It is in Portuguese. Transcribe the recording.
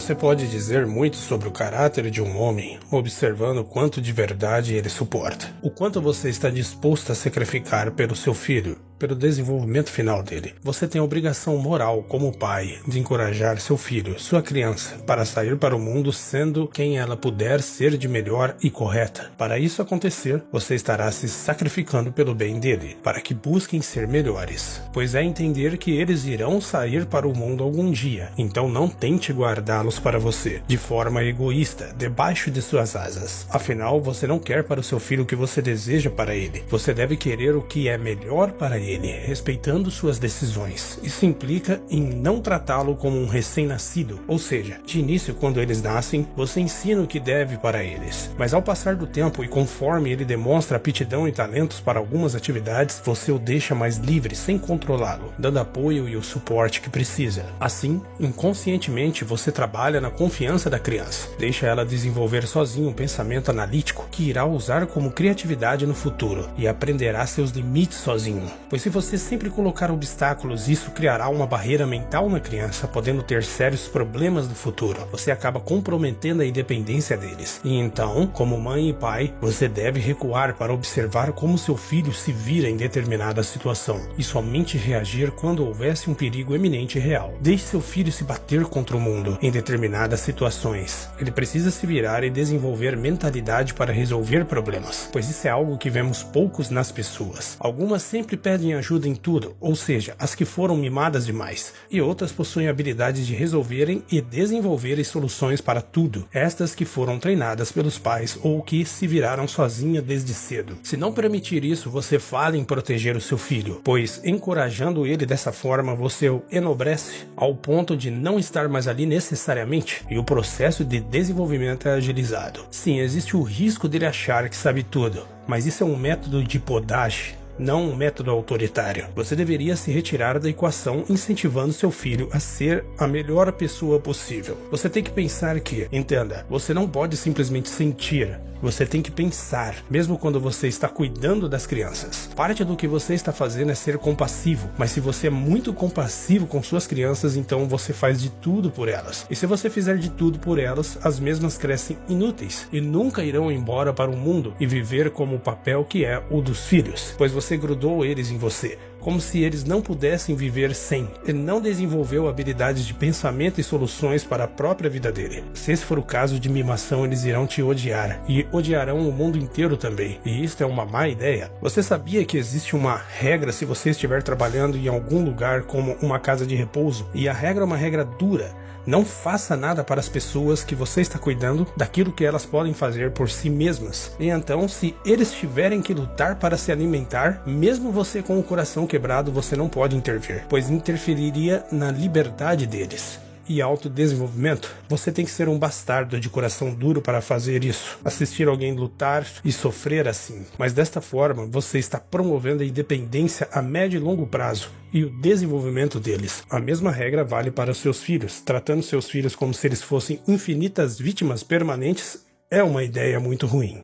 Você pode dizer muito sobre o caráter de um homem, observando o quanto de verdade ele suporta. O quanto você está disposto a sacrificar pelo seu filho, pelo desenvolvimento final dele. Você tem a obrigação moral, como pai, de encorajar seu filho, sua criança, para sair para o mundo sendo quem ela puder ser de melhor e correta. Para isso acontecer, você estará se sacrificando pelo bem dele, para que busquem ser melhores. Pois é entender que eles irão sair para o mundo algum dia, então não tente guardá-los para você, de forma egoísta, debaixo de suas asas. Afinal, você não quer para o seu filho o que você deseja para ele. Você deve querer o que é melhor para ele, respeitando suas decisões. Isso implica em não tratá-lo como um recém-nascido, ou seja, de início, quando eles nascem, você ensina o que deve para eles. Mas ao passar do tempo e conforme ele demonstra aptidão e talentos para algumas atividades, você o deixa mais livre, sem controlá-lo, dando apoio e o suporte que precisa. Assim, inconscientemente, você trabalha na confiança da criança. Deixa ela desenvolver sozinha um pensamento analítico que irá usar como criatividade no futuro e aprenderá seus limites sozinho. Pois se você sempre colocar obstáculos, isso criará uma barreira mental na criança, podendo ter sérios problemas no futuro. Você acaba comprometendo a independência deles. E então, como mãe e pai, você deve recuar para observar como seu filho se vira em determinada situação e somente reagir quando houvesse um perigo eminente e real. Deixe seu filho se bater contra o mundo em determinadas situações. Ele precisa se virar e desenvolver mentalidade para resolver problemas, pois isso é algo que vemos poucos nas pessoas. Algumas sempre pedem ajuda em tudo, ou seja, as que foram mimadas demais, e outras possuem habilidades de resolverem e desenvolverem soluções para tudo, estas que foram treinadas pelos pais ou que se viraram sozinha desde cedo. Se não permitir isso, você falha em proteger o seu filho, pois encorajando ele dessa forma, você o enobrece ao ponto de não estar mais ali necessariamente, e o processo de desenvolvimento é agilizado. Sim, existe o risco dele achar que sabe tudo, mas isso é um método de podagem, não um método autoritário. Você deveria se retirar da equação incentivando seu filho a ser a melhor pessoa possível. Você tem que pensar que, entenda, você não pode simplesmente sentir, você tem que pensar, mesmo quando você está cuidando das crianças. Parte do que você está fazendo é ser compassivo, mas se você é muito compassivo com suas crianças, então você faz de tudo por elas. E se você fizer de tudo por elas, as mesmas crescem inúteis e nunca irão embora para o mundo e viver como o papel que é o dos filhos, pois você grudou eles em você, como se eles não pudessem viver sem. Ele não desenvolveu habilidades de pensamento e soluções para a própria vida dele. Se esse for o caso de mimação, eles irão te odiar e odiarão o mundo inteiro também. E isto é uma má ideia. Você sabia que existe uma regra se você estiver trabalhando em algum lugar como uma casa de repouso? E a regra é uma regra dura. Não faça nada para as pessoas que você está cuidando daquilo que elas podem fazer por si mesmas. E então, se eles tiverem que lutar para se alimentar, mesmo você com o coração quebrado, você não pode intervir, pois interferiria na liberdade deles. E autodesenvolvimento, você tem que ser um bastardo de coração duro para fazer isso, assistir alguém lutar e sofrer assim. Mas desta forma, você está promovendo a independência a médio e longo prazo e o desenvolvimento deles. A mesma regra vale para os seus filhos. Tratando seus filhos como se eles fossem infinitas vítimas permanentes é uma ideia muito ruim.